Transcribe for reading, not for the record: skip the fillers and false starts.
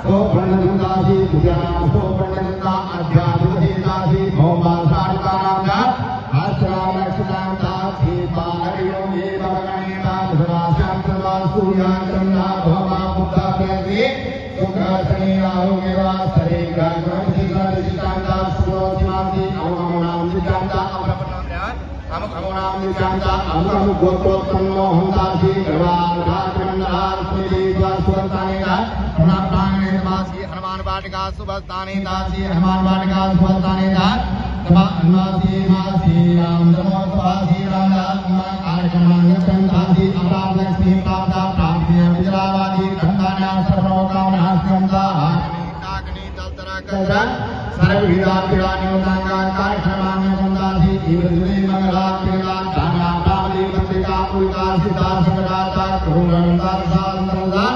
ओ प्रणदासी पूजनाम ओ प्रणदा अध्यात्मदासी ओम बासारकाराम आश्रम रक्षणाता दीपारियो ये भगवानेता धराशां सूर्याचंद्रा भवा बुद्धा प्रति सुखसनी आरोग्यवा शरीर ग्रंथिकांता सुरोधिमांति अवनाम जितांता अमकमनाम जितांता अमकम गोत्रोत्पन्नो हंतासी गवार घाटमंडलार स्मृति द्वासुरतानेता प्रणपाने नमासी हनुमान वाटिका सुभस्तानेतासी हनुमान वाटिका सुभस्तानेता नमासी मासी राम नमोस्तवासी राम कार्यक्रमांगतंतासी अपार लक्ष्मी प्राप्ता प्राप्तिया विजलावादी खंडाना सर्वकामनास्यंता आग्नि दलतरा करा सर्वविधा क्रीडान्योतांगा कार्यक्रमांगतंतासी इवदुली मंगला क्रीडा दाना बाली पत्रिका उल्का सिता संगता करुणंता साधनंता